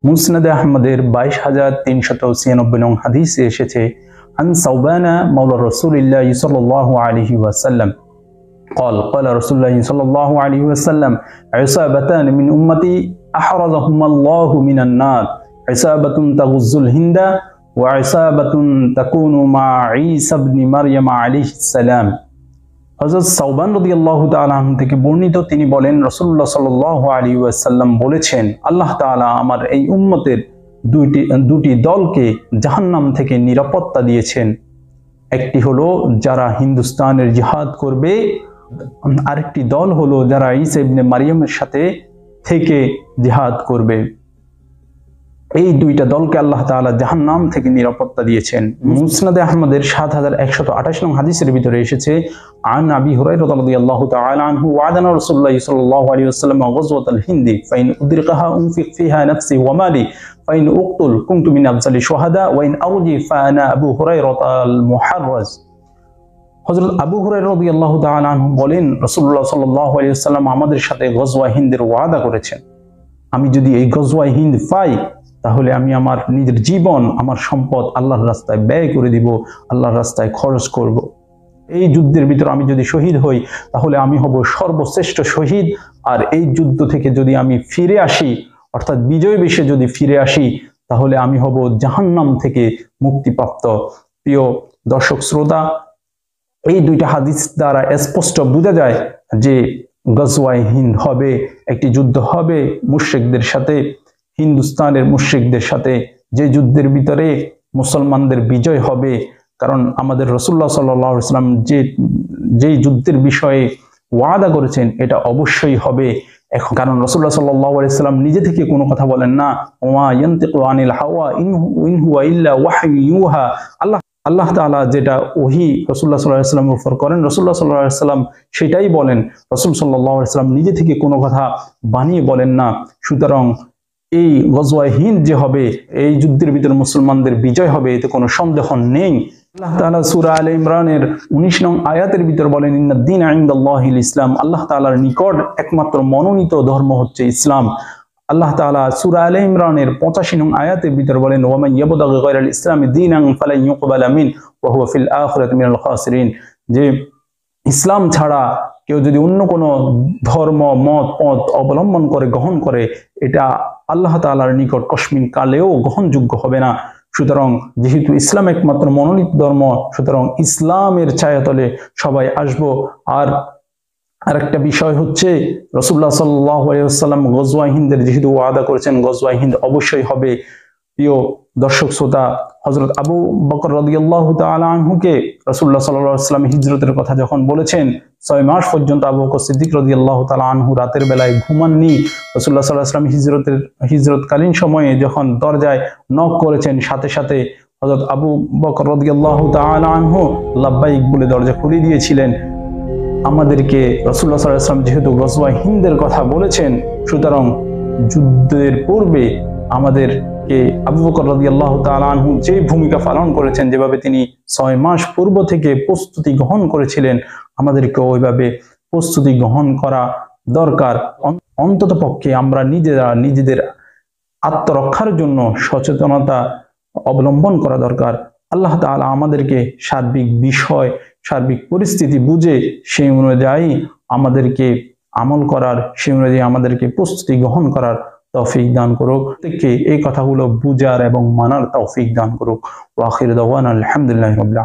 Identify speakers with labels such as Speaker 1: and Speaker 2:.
Speaker 1: মুসনাদে আহমদের 22,396 নং হাদিসে এসেছে আন সাওবানা মাওলা রাসূলিল্লাহ সাল্লাল্লাহু আলাইহি ওয়াসাল্লাম قال قال رسول الله صلى الله عليه وسلم عصابتان من أمتي أحرزهما الله من النار عصابة تغز الهند وعصابة تكون مع عيسى بن مريم عليه السلام হযরত সাওবান রাদিয়াল্লাহু তাআলা আনহু থেকে বর্ণিত, তিনি বলেন রাসূলুল্লাহ সাল্লাল্লাহু আলাইহি ওয়াসাল্লাম বলেছেন, আল্লাহ তাআলা আমার এই উম্মতের দুটি দলকে জাহান্নাম থেকে নিরাপত্তা দিয়েছেন। একটি হলো যারা হিন্দুস্তানের জিহাদ করবে, আরেকটি দল হলো যারা ঈসা ইবনে মারিয়ামের সাথে থেকে জিহাদ করবে। এই দুইটা দলকে আল্লাহ তাআলা জাহান্নাম থেকে নিরাপত্তা দিয়েছেন। মুসনাদে আহমদের 7128 নং হাদিসের ভিতরে এসেছে আন আবি হুরায়রা রাদিয়াল্লাহু তাআলা আনহু ওয়াদানা রাসূলুল্লাহ সাল্লাল্লাহু আলাইহি ওয়াসাল্লাম গাজওয়াতুল হিন্দি ফাইন উদরিকাহা উনফিক ফিহা নাফসি ওয়া মালি ফাইন উকতুল কুনতু মিন আফজালি শুহাদা ওয়া ইন আরজি ফানা আবু হুরায়রা আল মুহাররাজ। হযরত আবু হুরায়রা রাদিয়াল্লাহু তাআলা আনহু বলেন, রাসূলুল্লাহ সাল্লাল্লাহু আলাইহি ওয়াসাল্লাম আমাদের সাথে গজওয়া হিন্দের ওয়াদা করেছেন, আমি যদি এই গজওয়া হিন্দ পাই তাহলে আমি আমার নিজের জীবন, আমার সম্পদ আল্লাহর রাস্তায় ব্যয় করে দিব, আল্লাহর রাস্তায় খরচ করব। এই যুদ্ধের ভিতর আমি যদি শহীদ হই তাহলে আমি হব সর্বশ্রেষ্ঠ শহীদ। আর এই যুদ্ধ থেকে যদি আমি ফিরে আসি, অর্থাৎ বিজয় বেশে যদি ফিরে আসি, তাহলে আমি হব জাহান্নাম থেকে মুক্তিপ্রাপ্ত। প্রিয় দর্শক শ্রোতা, এই দুইটা হাদিস দ্বারা স্পষ্ট বোঝা যায় যে গজওয়ায়ে হিন্দ হবে, একটি যুদ্ধ হবে মুশরিকদের সাথে, হিন্দুস্তানের মুশরিকদের সাথে, যে যুদ্ধের ভিতরে মুসলমানদের বিজয় হবে। কারণ আমাদের রাসূলুল্লাহ সাল্লাল্লাহু আলাইহি ওয়াসাল্লাম যেই যুদ্ধের বিষয়ে ওয়াদা করেছেন এটা অবশ্যই হবে। এখন কারণ রাসূলুল্লাহ সাল্লাল্লাহু আলাইহি ওয়াসাল্লাম নিজে থেকে কোনো কথা বলেন না, ওয়া ইয়ানতিকু আনিল হাওয়া ইন হুয়া ইল্লা ওয়াহয়ু ইউহা। আল্লাহ তাআলা যেটা ওহী রাসূলুল্লাহ সাল্লাল্লাহু আলাইহি ওয়াসাল্লামের উপর করেন, রাসূলুল্লাহ সাল্লাল্লাহু আলাইহি ওয়াসাল্লাম সেটাই বলেন। রাসূল সাল্লাল্লাহু আলাইহি ওয়াসাল্লাম নিজে থেকে কোনো কথা বানিয়ে বলেন না। সুতরাং এই গজওয়ায়ে হিন্দ যে হবে, এই যুদ্ধের ভিতরে মুসলমানদের বিজয় হবে, এতে কোনো সন্দেহ নেই। আল্লাহ তাআলা সূরা আলে ইমরানের 19 নং আয়াতের ভিতর বলেন, ইন্নাদ-দীনা ইনদাল্লাহিল ইসলাম, আল্লাহ তাআলার নিকট একমাত্র মনোনীত ধর্ম হচ্ছে ইসলাম। আল্লাহ তাআলা সূরা আলে ইমরানের 85 নং আয়াতের ভিতর বলেন, ওয়া মান ইয়াবতাগি গায়রাল ইসলামি দীনান ফালান ইউকবালা মিন ওয়া হুয়া ফিল আখিরাতি মিনাল খাসিরিন। যে ইসলাম ছাড়া কেউ যদি অন্য কোনো ধর্ম পথ অবলম্বন করে গ্রহণ করে, এটা আল্লাহ তাআলার নিকট কসমিন কালেও গ্রহণযোগ্য হবে না। সুতরাং যেহেতু ইসলাম একমাত্র মনোনীত ধর্ম, সুতরাং ইসলামের ছায়াতলে সবাই আসবো। আর আরেকটা বিষয় হচ্ছে, রাসূলুল্লাহ সাল্লাল্লাহু আলাইহি ওয়াসাল্লাম গজওয়ায়ে হিন্দের যেহেতু ওয়াদা করেছেন, গজওয়ায়ে হিন্দ অবশ্যই হবে। প্রিয় দর্শক শ্রোতা, হযরত আবু বকর রাদিয়াল্লাহু তাআলা আনহুকে রাসূলুল্লাহ সাল্লাল্লাহু আলাইহি ওয়াসাল্লাম হিজরতের কথা যখন বলেছেন, 6 মাস পর্যন্ত আবু বকর সিদ্দিক রাদিয়াল্লাহু তাআলা আনহু রাতের বেলায় ঘুমাননি। রাসূলুল্লাহ সাল্লাল্লাহু আলাইহি ওয়াসাল্লাম হিজরতকালীন সময়ে যখন দরজায় নক করেছেন, সাথে সাথে হযরত আবু বকর রাদিয়াল্লাহু তাআলা আনহু লাব্বাইক বলে দরজা খুলে দিয়েছিলেন। আমাদেরকে রাসূলুল্লাহ সাল্লাল্লাহু আলাইহি ওয়াসাল্লাম যেহেতু গজওয়ায়ে হিন্দের কথা বলেছেন, সুতরাং যুদ্ধের পূর্বে আমাদেরকে আবু বকর রাদিয়াল্লাহু তাআলা আনহু যে ভূমিকা পালন করেছেন, যেভাবে তিনি 6 মাস পূর্ব থেকে প্রস্তুতি গ্রহণ করেছিলেন, আমাদেরকে ওইভাবে প্রস্তুতি গ্রহণ করা দরকার। অন্তত পক্ষে আমরা নিজেদের আত্মরক্ষার জন্য সচেতনতা অবলম্বন করা দরকার। আল্লাহ তাআলা আমাদেরকে সার্বিক বিষয়, সার্বিক পরিস্থিতি বুঝে সেই অনুযায়ী আমাদেরকে আমল করার, সেই অনুযায়ী আমাদেরকে প্রস্তুতি গ্রহণ করার তৌফিক দান করুক। থেকে এই কথাগুলো বুঝার এবং মানার তৌফিক দান করুক। ওয়া আখিরু দাওয়ানা আলহামদুলিল্লাহি রাব্বিল আলামিন।